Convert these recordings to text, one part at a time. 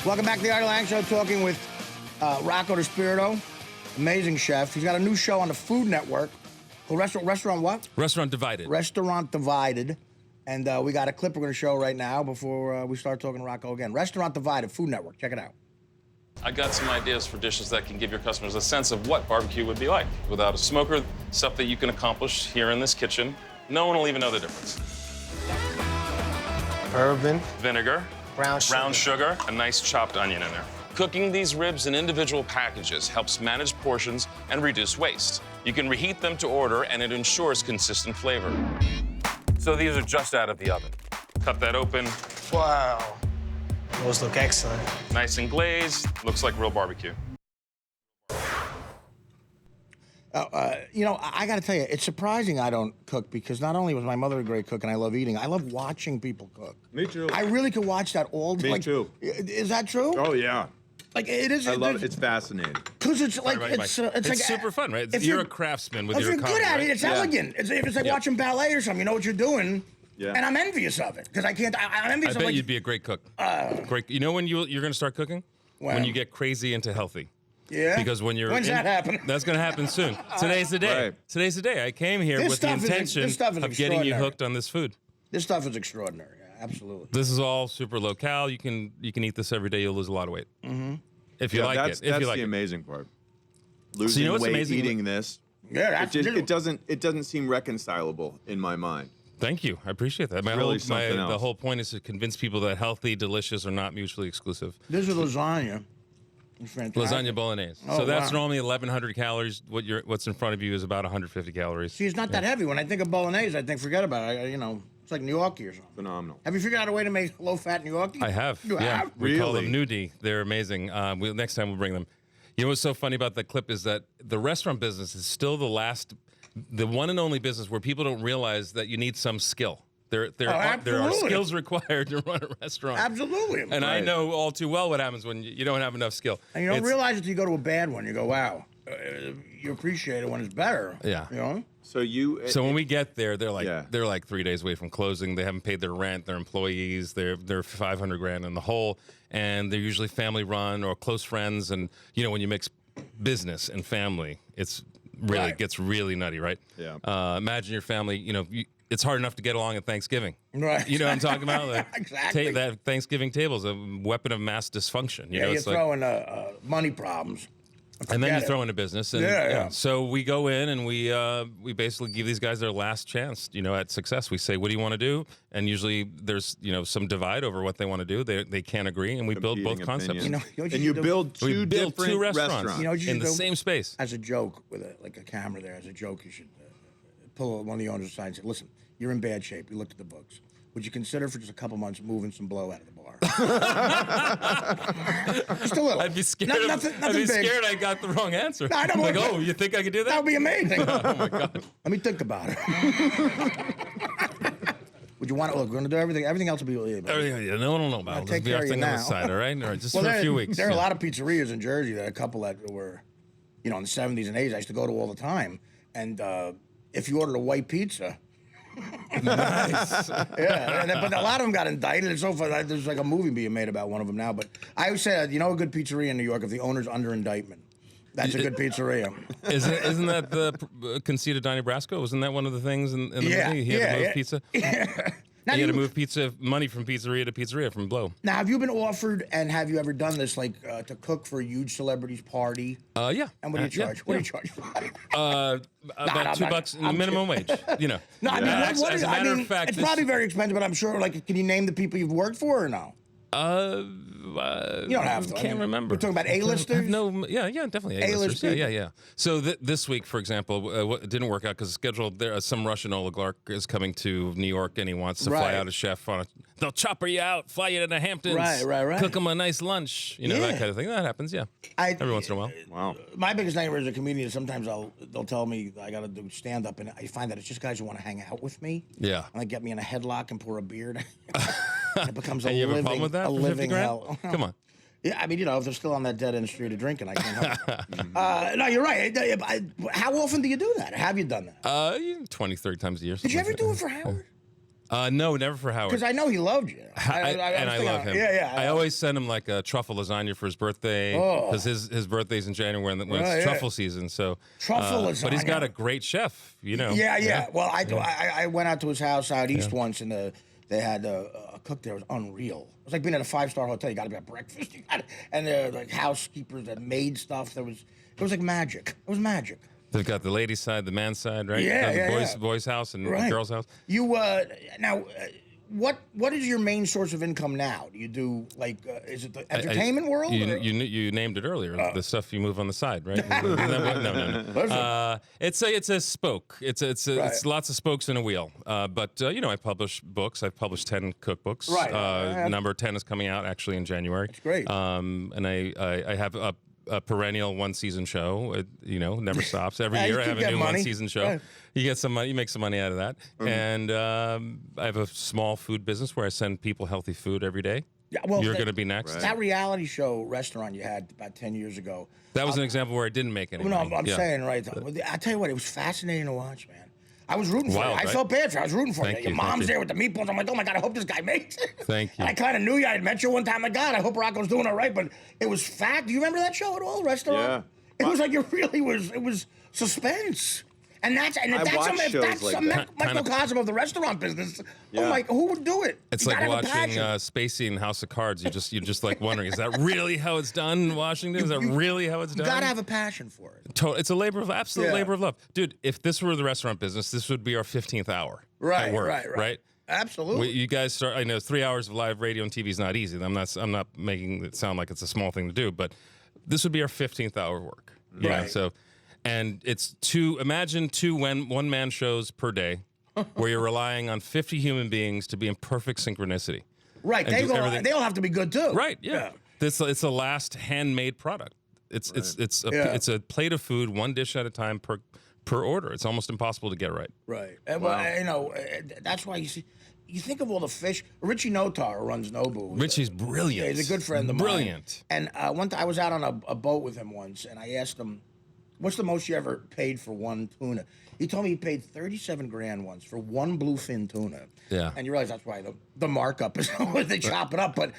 Welcome back to the Artie Lange Show, talking with Rocco DiSpirito, amazing chef. He's got a new show on the Food Network called Restaurant what? Restaurant Divided. Restaurant Divided. And we got a clip we're going to show right now before we start talking to Rocco again. Restaurant Divided, Food Network. Check it out. I got some ideas for dishes that can give your customers a sense of what barbecue would be like. Without a smoker, stuff that you can accomplish here in this kitchen. No one will even know the difference. Bourbon. Vinegar. Brown sugar. A nice chopped onion in there. Cooking these ribs in individual packages helps manage portions and reduce waste. You can reheat them to order, and it ensures consistent flavor. So these are just out of the oven. Cut that open. Wow. Those look excellent. Nice and glazed. Looks like real barbecue. I got to tell you, it's surprising I don't cook because not only was my mother a great cook and I love eating, I love watching people cook. Me too. I really could watch that all day. Me too. Is that true? Oh, yeah. Like, it is. I love it. It's fascinating. Because it's like, Right, it's like super super fun, right? if You're you're- a craftsman with If your you're good comedy, at it, right? it's Yeah. elegant. It's like Yeah. watching ballet or something. You know what you're doing. Yeah. And I'm envious of it because I can't. I'm envious I of bet like, you'd be a great cook. Great. You know when you're going to start cooking? When? You get crazy into healthy. Yeah. Because when you're When's that happen? That's going to happen soon. Today's the day. Right. Today's the day. I came here This with the stuff is- intention this stuff is of getting you extraordinary. hooked on this food. This stuff is extraordinary. Yeah, absolutely. This is all super low cal. You can eat this every day. You'll lose a lot of weight. Mm-hmm. If you like that's, it. If that's you like the it. amazing part. Losing what's weight, amazing? eating this. Yeah, that's It doesn't seem reconcilable in my mind. Thank you. I appreciate that. really something The else. whole point is to convince people that healthy, delicious are not mutually exclusive. This is lasagna. It's fantastic. Lasagna bolognese. Oh, So that's wow. normally 1,100 calories. What's in front of you is about 150 calories. See, it's not that heavy. When I think of bolognese, I think forget about it. It's like gnocchi or something. Phenomenal. Have you figured out a way to make low-fat gnocchi? I have. You yeah. have? We call them Really? nudi. They're amazing. Next time we'll bring them. You know what's so funny about that clip is that the restaurant business is still the one and only business where people don't realize that you need some skill. There are absolutely. skills required to run a restaurant. Absolutely. And I Right. know all too well what happens when you don't have enough skill. And you don't It's- realize it until you go to a bad one. You go, wow. You appreciate it when it's better. Yeah. You know? So when we get there, they're like Yeah. 3 days away from closing. They haven't paid their rent, their employees. They're 500 grand in the hole, and they're usually family run or close friends. And when you mix business and family, it's really Right. gets really nutty, right? Yeah. Imagine your family. It's hard enough to get along at Thanksgiving. Right. You know what I'm talking about? Like, Exactly. that Thanksgiving table is a weapon of mass dysfunction. Yeah, you're it's like, throwing money problems. and then you Forget it. throw in a business, and Yeah. so we go in and we basically give these guys their last chance, at success. We say, "What do you want to do?" And usually there's some divide over what they want to do. They can't agree, and we build both Competing concepts. opinions. You know what and you you should do? build We two build different two restaurants, You know what you in should the do? same space. As a joke with a camera there, as a joke, you should pull one of the owners aside and say, "Listen, you're in bad shape. You looked at the books. Would you consider for just a couple months moving some blow out of the bar?" Just a little. I'd be scared. Nothing I'd be big. scared I got the wrong answer. No, I don't like, want- oh, you think I could do That that? would be amazing. Oh my god. Let me think about it. Would you want to? Look, we're going to do everything. Everything else will be. Everything, no, about. I'll Let's take be care our of you thing on the now. side, all right? All right, just Well, for a few weeks. There are a yeah. lot of pizzerias in Jersey. That a couple that were, in the 70s and 80s, I used to go to all the time. And if you ordered a white pizza, Nice. but a lot of them got indicted. It's so funny. There's like a movie being made about one of them now. But I always say, a good pizzeria in New York, if the owner's under indictment, that's a good pizzeria. Isn't that the conceit of Donnie Brasco? Wasn't that one of the things in the movie? He had to move pizza. Now, He had to you- move money from pizzeria to pizzeria from Blow. now, have you been offered and have you ever done this, like to cook for a huge celebrity's party? Yeah. And what do you charge? Yeah, What yeah. do you charge? About $2 in the minimum wage. No, I mean, As a matter of fact, it's this- probably very expensive, but I'm sure. Like, can you name the people you've worked for or no? You don't have to. I Can't mean, remember. We're talking about A-listers? No, yeah, definitely A-list A-listers. people? Yeah. So this week, for example, it didn't work out because scheduled. Some Russian oligarch is coming to New York and he wants to Right. fly out a chef on a. They'll chopper you out, fly you to the Hamptons, Right. cook them a nice lunch, that Yeah. kind of thing. That happens, yeah. Every once in a while. Wow. My biggest nightmare as a comedian is sometimes they'll tell me I got to do stand up, and I find that it's just guys who want to hang out with me. Yeah. And like get me in a headlock and pour a beer. It becomes And you have a problem with that? a For 50 living grand? hell. Come on. Yeah, I mean, if they're still on that dead end street of drinking, I can't help it. No, you're right. How often do you do that? Have you done that? 20, 30 times a year. Did you ever something do like it for Howard? No, never for Howard. Because I know he loved you. I love him. Yeah. I always send him like a truffle lasagna for his birthday because his birthday's in January when it's truffle season. So truffle lasagna. But he's got a great chef, you know. Yeah. Well, I went out to his house out east once, and they had a cook there. It was unreal. It was like being at a 5-star hotel. You got to be at breakfast. And the like housekeepers that made stuff. It was like magic. It was magic. They've got the ladies' side, the man's side, right? Yeah, boys' house and the girls' house. You now, what is your main source of income now? Do you do like is it the entertainment world? You named it earlier. The stuff you move on the side, right? No. It's a spoke. It's lots of spokes in a wheel. But I publish books. I've published 10 cookbooks. Right. Number 10 is coming out actually in January. That's great. And I have a perennial one-season show. It, never stops. Every year I have a new one-season show. Right. You get some money. You make some money out of that. Mm-hmm. And I have a small food business where I send people healthy food every day. Yeah, well, you're going to be next. Right. That reality show restaurant you had about 10 years ago. That was an example where I didn't make any money. No, I'm saying, right. I tell you what, it was fascinating to watch, man. I was rooting for you. I felt bad for you. I was rooting for you. Your mom's there with the meatballs. I'm like, oh my God, I hope this guy makes it. Thank you. And I kind of knew you. I had met you one time. My God, I hope Rocco's doing all right. But it was fat. Do you remember that show at all? Restaurant? Yeah. It was like it was suspense. And that's a microcosm of the restaurant business. Yeah. Oh my, who would do it? It's like watching Spacey in House of Cards. You're just like wondering, is that really how it's done in Washington? Is that really how it's done? You gotta have a passion for it. It's a absolute labor of love. Dude, if this were the restaurant business, this would be our 15th hour. Right. Absolutely. You guys start. I know 3 hours of live radio and TV is not easy. I'm not making it sound like it's a small thing to do, but this would be our 15th hour work. Right. So. And it's imagine two one-man shows per day where you're relying on 50 human beings to be in perfect synchronicity. Right. They all have to be good too. Right. Yeah. It's the last handmade product. It's a plate of food, one dish at a time per order. It's almost impossible to get right. Right. Well, that's why you see. You think of all the fish. Richie Notar runs Nobu. Richie's brilliant. Yeah, he's a good friend of mine. Brilliant. And one time I was out on a boat with him once, and I asked him, what's the most you ever paid for one tuna? He told me he paid $37,000 once for one bluefin tuna. Yeah. And you realize that's why the markup is when they chop it up. But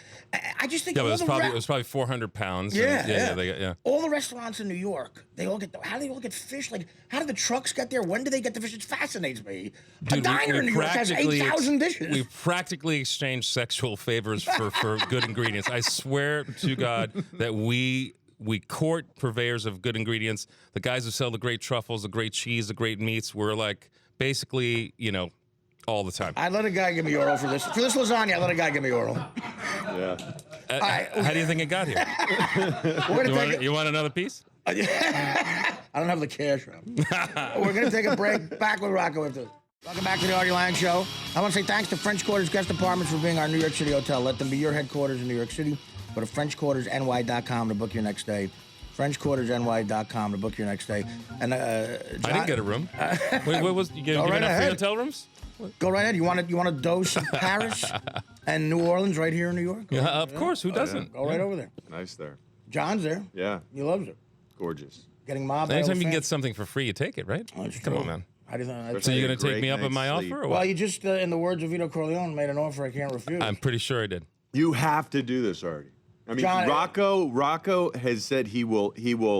I just think it was probably 400 pounds. Yeah. All the restaurants in New York, how do they all get fish? Like, how do the trucks get there? When do they get the fish? It fascinates me. Dude, a diner in New York has 8,000 dishes. We practically exchange sexual favors for good ingredients. I swear to God that we court purveyors of good ingredients. The guys who sell the great truffles, the great cheese, the great meats. We're like basically, all the time. I let a guy give me oral for this. For this lasagna, I let a guy give me oral. Yeah. How do you think it got here? You want another piece? I don't have the cash. We're going to take a break. Back with Rocco after this. Welcome back to the Artie Lange Show. I want to say thanks to French Quarters Guest Apartments for being our New York City hotel. Let them be your headquarters in New York City. Go to FrenchQuartersNY.com to book your next day. FrenchQuartersNY.com to book your next day. And John, I didn't get a room. What was you giving out free hotel rooms? Go right ahead. You want a dose of Paris and New Orleans right here in New York? Yeah, of course. Who doesn't? Go right over there. Nice there. John's there. Yeah. He loves it. Gorgeous. Getting mobbed. Anytime you can get something for free, you take it, right? Oh, come on, man. How do you think? So you're going to take me up on my offer? Or what? Well, you just, in the words of Vito Corleone, made an offer I can't refuse. I'm pretty sure I did. You have to do this, Artie. I mean, John, Rocco has said he will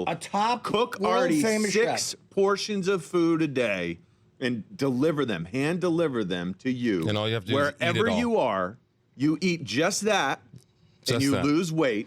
a top cook Artie 6 portions of food a day and hand deliver them to you. And all you have to do wherever is eat it all. you are, you eat just that, and you lose weight.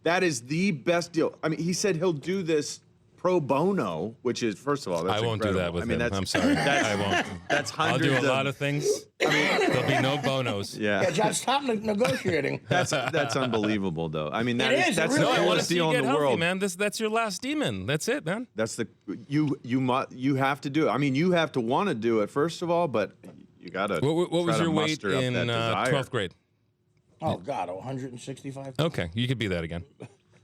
That is the best deal. I mean, he said he'll do this pro bono, which is, first of all, that's I won't incredible. do that with him. That's, I'm sorry. I won't. That's hundreds I'll do a lot of things. There'll be no bonos. Yeah, John, stop negotiating. That's unbelievable, though. I mean, that's really the I want to coolest deal in the world, man. That's your last demon. That's it, man. That's you have to do it. I mean, you have to want to do it first of all, but you got to. What was your weight in 12th grade? Oh God, 165. Okay, you could be that again.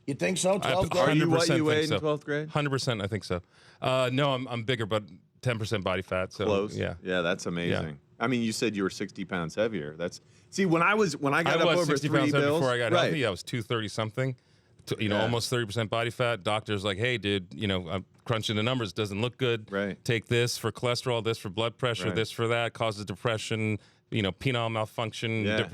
You think so? 12th grade? Are you what you think weighed so. in 12th grade? 100%, I think so. No, I'm bigger, but 10% body fat. So close. Yeah, that's amazing. Yeah. I mean, you said you were 60 pounds heavier. When I got up over 60 3 pounds bills before I got healthy. I was 230 something. Almost 30% body fat. Doctor's like, hey, dude, I'm crunching the numbers. Doesn't look good. Right. Take this for cholesterol, this for blood pressure, this for that. Causes depression. penile malfunction. Yeah.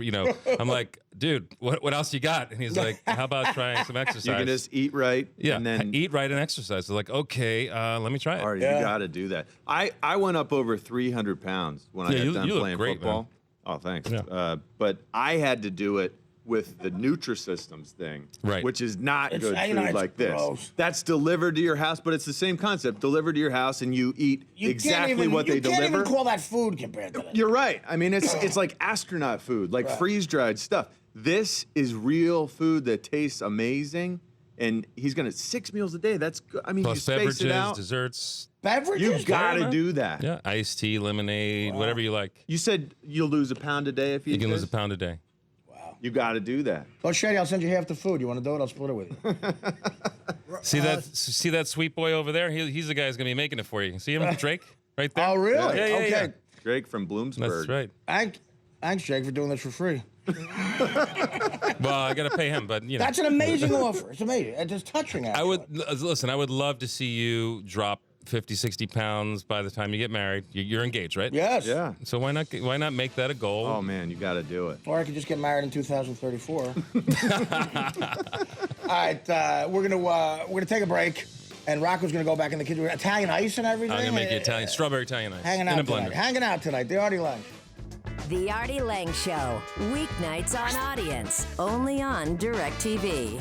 I'm like, dude, what else you got? And he's like, how about trying some exercise? You can just eat right. Yeah, and then eat right and exercise. They're like, okay, let me try it. Artie, you got to do that. I went up over 300 pounds when I got done you look playing great, football. man. Oh, thanks. Yeah. But I had to do it with the Nutrisystems thing, Right. which is not good food it's like this. gross. That's delivered to your house, but it's the same concept. Delivered to your house, and you eat exactly what they You deliver. can't even call that food compared to that. You're right. I mean, it's like astronaut food, like freeze-dried stuff. This is real food that tastes amazing, and he's gonna 6 meals a day. That's good. I mean, Plus you space beverages, it out. desserts. Beverages? You got to man. do that. Yeah, iced tea, lemonade, whatever you like. You said you'll lose a pound a day if you You can eat lose a this? pound a day. You got to do that. Well, Shady, I'll send you half the food. You want to do it? I'll split it with you. See that sweet boy over there? He's the guy who's gonna be making it for you. See him, Drake, right there. Oh, really? Yeah, yeah, Okay. yeah. Drake from Bloomsburg. That's right. Thanks, Jake, for doing this for free. Well, I gotta pay him, but That's an amazing offer. It's amazing. It's just touching. I would listen. I would love to see you drop 50, 60 pounds by the time you get married. You're engaged, right? Yes. Yeah. So why not make that a goal? Oh man, you got to do it. Or I could just get married in 2034. All right, we're gonna take a break, and Rocco's gonna go back in the kitchen. Italian ice and everything. I'm gonna make you Italian strawberry Italian ice Hanging in a out tonight. blender. Hanging out tonight. The Artie Lange. The Artie Lange Show, weeknights on Audience, only on DirecTV.